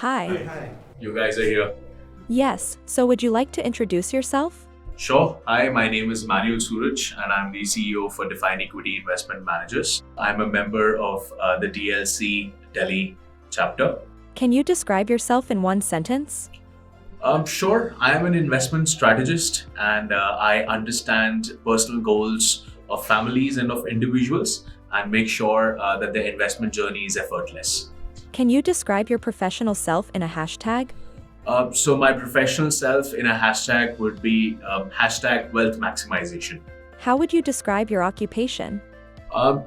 Hi. Hi. You guys are here. Yes, so would you like to introduce yourself? Sure. Hi, my name is Emmanuel Suraj and I'm the CEO for DefinEquit Investment Managers. I'm a member of the DLC Delhi chapter. Can you describe yourself in one sentence? Sure. I am an investment strategist and I understand personal goals of families and of individuals and make sure that their investment journey is effortless. Can you describe your professional self in a hashtag? So my professional self in a hashtag would be hashtag wealth maximization. How would you describe your occupation?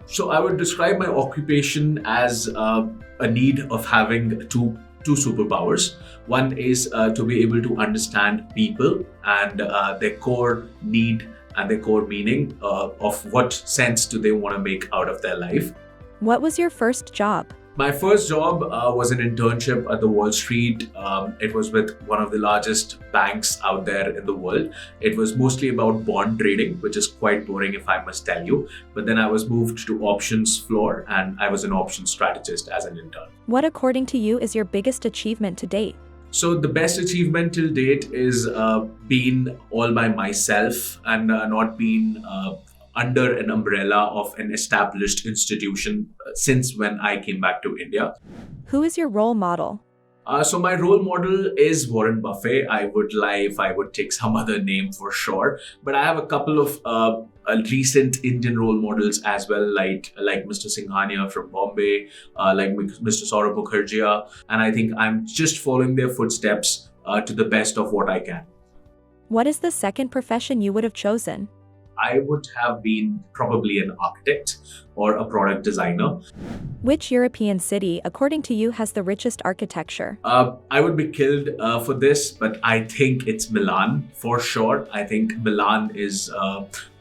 So I would describe my occupation as a need of having two superpowers. One is to be able to understand people and their core need and their core meaning of what sense do they want to make out of their life. What was your first job? My first job was an internship at the Wall Street. It was with one of the largest banks out there in the world. It was mostly about bond trading, which is quite boring if I must tell you. But then I was moved to options floor and I was an options strategist as an intern. What, according to you, is your biggest achievement to date? So the best achievement till date is being all by myself and not being under an umbrella of an established institution since when I came back to India. Who is your role model? So my role model is Warren Buffett. I would lie if I would take some other name for sure. But I have a couple of recent Indian role models as well, like Mr. Singhania from Bombay, like Mr. Saurabh Mukherjee. And I think I'm just following their footsteps to the best of what I can. What is the second profession you would have chosen? I would have been probably an architect or a product designer. Which European city, according to you, has the richest architecture? I would be killed for this, but I think it's Milan for sure. I think Milan is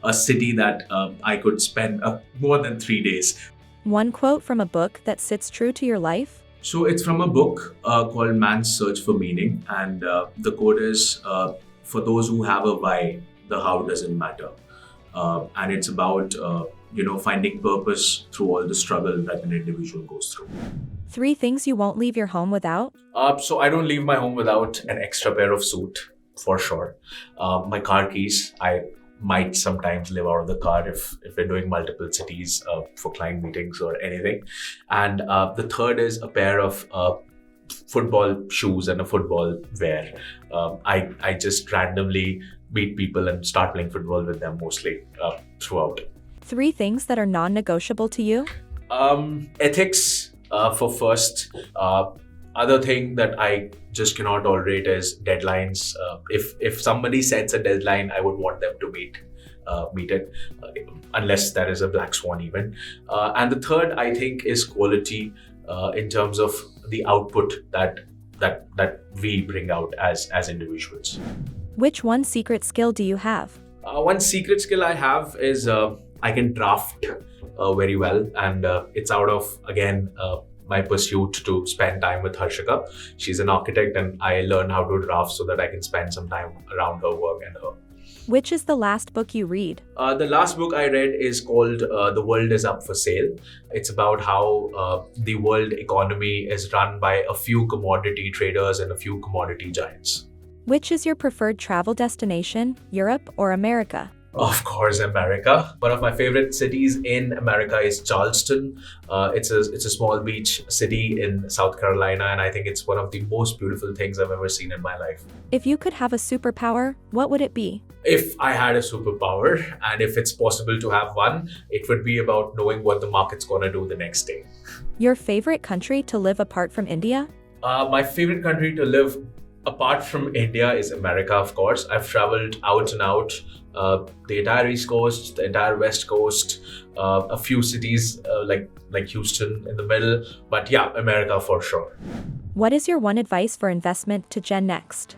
a city that I could spend more than 3 days. One quote from a book that sits true to your life? So it's from a book called Man's Search for Meaning. And the quote is, for those who have a why, the how doesn't matter. And it's about, finding purpose through all the struggle that an individual goes through. 3 things you won't leave your home without? So I don't leave my home without an extra pair of suit, for sure. My car keys, I might sometimes live out of the car if we're doing multiple cities for client meetings or anything. And the third is a pair of football shoes and a football wear. I just randomly meet people and start playing football with them mostly throughout. 3 things that are non-negotiable to you? Ethics for first. Other thing that I just cannot tolerate is deadlines. If somebody sets a deadline, I would want them to meet it, unless there is a black swan event. And the third, I think, is quality in terms of the output that we bring out as individuals. Which one secret skill do you have? One secret skill I have is I can draft very well, and it's out of, again, my pursuit to spend time with Harshika. She's an architect and I learn how to draft so that I can spend some time around her work and her. Which is the last book you read? The last book I read is called The World is Up for Sale. It's about how the world economy is run by a few commodity traders and a few commodity giants. Which is your preferred travel destination, Europe or America? Of course, America. One of my favorite cities in America is Charleston. It's a small beach city in South Carolina, and I think it's one of the most beautiful things I've ever seen in my life. If you could have a superpower, what would it be? If I had a superpower, and if it's possible to have one, it would be about knowing what the market's gonna do the next day. Your favorite country to live apart from India? My favorite country to live apart from India is America, of course. I've traveled out and out, the entire East Coast, the entire West Coast, a few cities like Houston in the middle. But yeah, America for sure. What is your one advice for investment to Gen Next?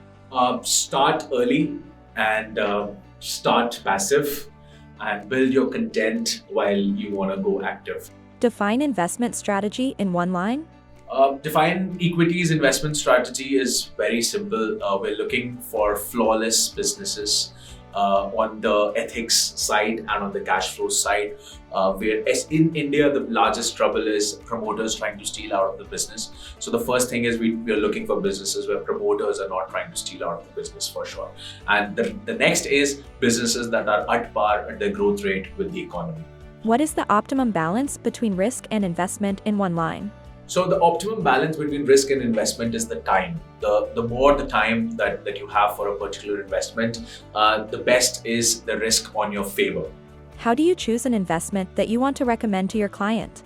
Start early and start passive and build your content while you want to go active. Define investment strategy in one line? DefinEquit's investment strategy is very simple. We're looking for flawless businesses on the ethics side and on the cash flow side. Where in India, the largest trouble is promoters trying to steal out of the business. So the first thing is we are looking for businesses where promoters are not trying to steal out of the business for sure. And the next is businesses that are at par at their growth rate with the economy. What is the optimum balance between risk and investment in one line? So the optimum balance between risk and investment is the time. The more the time that you have for a particular investment, the best is the risk on your favor. How do you choose an investment that you want to recommend to your client?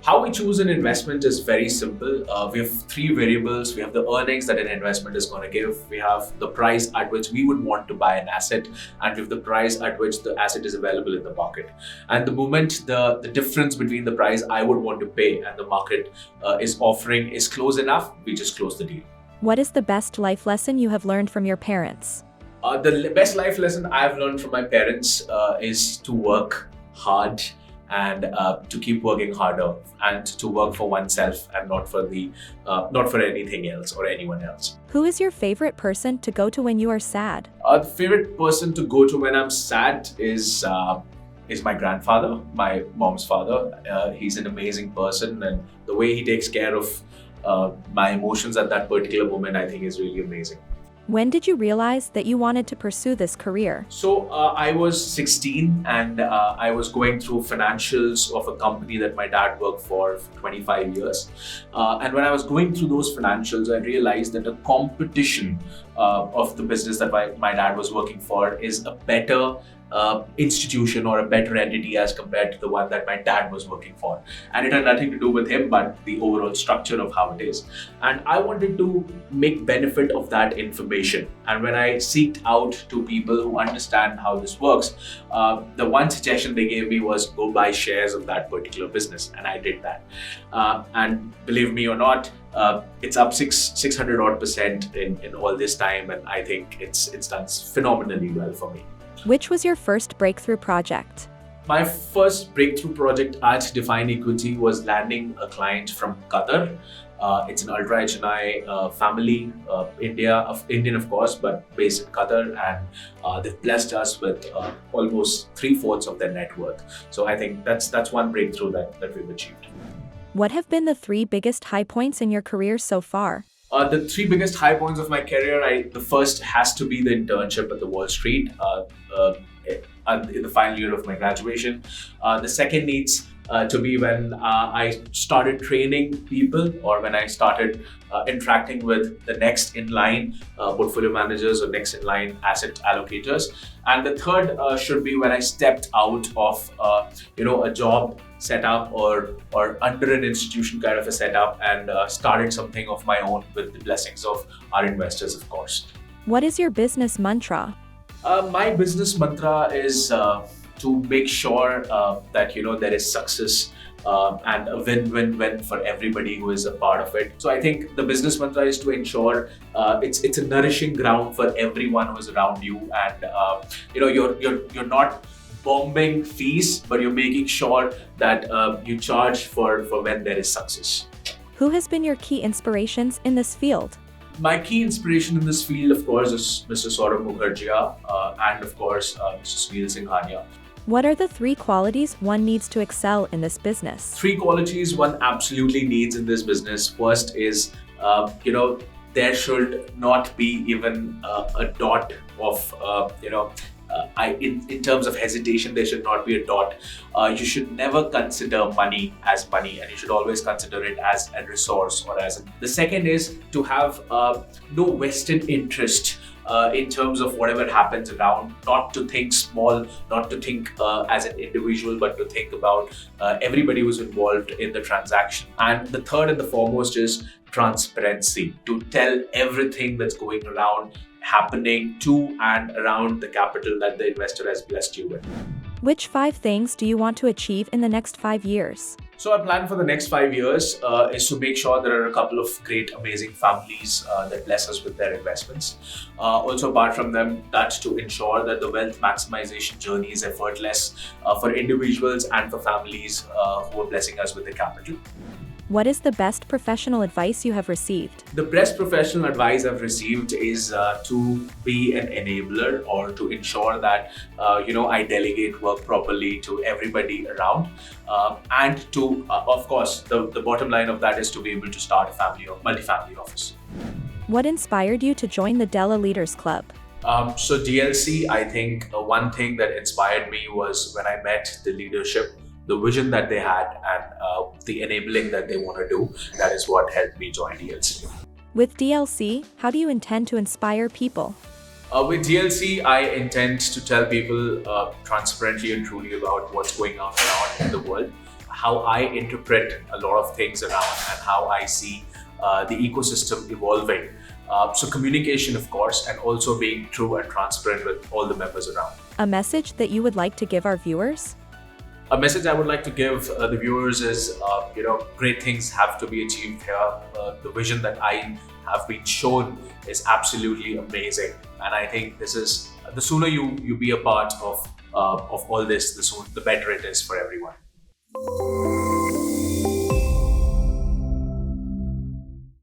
How we choose an investment is very simple. We have three variables. We have the earnings that an investment is going to give. We have the price at which we would want to buy an asset, and we have the price at which the asset is available in the market. And the moment the difference between the price I would want to pay and the market is offering is close enough, we just close the deal. What is the best life lesson you have learned from your parents? The best life lesson I've learned from my parents is to work hard and to keep working harder and to work for oneself and not for anything else or anyone else. Who is your favorite person to go to when you are sad? The favorite person to go to when I'm sad is my grandfather, my mom's father. He's an amazing person, and the way he takes care of my emotions at that particular moment, I think, is really amazing. When did you realize that you wanted to pursue this career? So I was 16 and I was going through financials of a company that my dad worked for 25 years. And when I was going through those financials, I realized that the competition of the business that my dad was working for is a better institution or a better entity as compared to the one that my dad was working for. And it had nothing to do with him, but the overall structure of how it is. And I wanted to make benefit of that information. And when I seeked out to people who understand how this works, the one suggestion they gave me was go buy shares of that particular business. And I did that. And believe me or not, it's up 600 odd % in all this time. And I think it's done phenomenally well for me. Which was your first breakthrough project? My first breakthrough project at DefinEquit was landing a client from Qatar. It's an ultra HNI family, Indian of course, but based in Qatar, and they've blessed us with almost 3/4 of their net worth. So I think that's one breakthrough that we've achieved. What have been the 3 biggest high points in your career so far? The 3 biggest high points of my career, the first has to be the internship at the Wall Street in the final year of my graduation. The second needs to be when I started training people, or when I started interacting with the next in line portfolio managers or next in line asset allocators. And the third should be when I stepped out of a job setup or under an institution kind of a setup and started something of my own with the blessings of our investors, of course. What is your business mantra? My business mantra is to make sure that there is success and a win-win-win for everybody who is a part of it. So I think the business mantra is to ensure it's a nourishing ground for everyone who is around you, and you're not bombing fees, but you're making sure that you charge for when there is success. Who has been your key inspirations in this field? My key inspiration in this field, of course, is Mr. Saurabh Mukherjee and, of course, Mr. Sunil Singhania. What are the 3 qualities one needs to excel in this business? 3 qualities one absolutely needs in this business. First is, there should not be even a dot of, in terms of hesitation, there should not be a dot. You should never consider money as money, and you should always consider it as a resource or as The second is to have no vested interest in terms of whatever happens around, not to think small, not to think as an individual, but to think about everybody who's involved in the transaction. And the third and the foremost is transparency, to tell everything that's going around, happening to and around the capital that the investor has blessed you with. Which 5 things do you want to achieve in the next 5 years? So our plan for the next 5 years is to make sure there are a couple of great, amazing families that bless us with their investments. Also, apart from them, that's to ensure that the wealth maximization journey is effortless for individuals and for families who are blessing us with the capital. What is the best professional advice you have received? The best professional advice I've received is to be an enabler, or to ensure that I delegate work properly to everybody around, and to of course the bottom line of that is to be able to start a family or multi-family office. What inspired you to join the Della Leaders Club? So DLC, I think one thing that inspired me was when I met the leadership, the vision that they had, and the enabling that they want to do. That is what helped me join DLC. With DLC, how do you intend to inspire people? With DLC, I intend to tell people transparently and truly about what's going on around in the world, how I interpret a lot of things around, and how I see the ecosystem evolving. So communication, of course, and also being true and transparent with all the members around. A message that you would like to give our viewers? A message I would like to give the viewers is, great things have to be achieved here. The vision that I have been shown is absolutely amazing, and I think this is the sooner you be a part of all this, the better it is for everyone.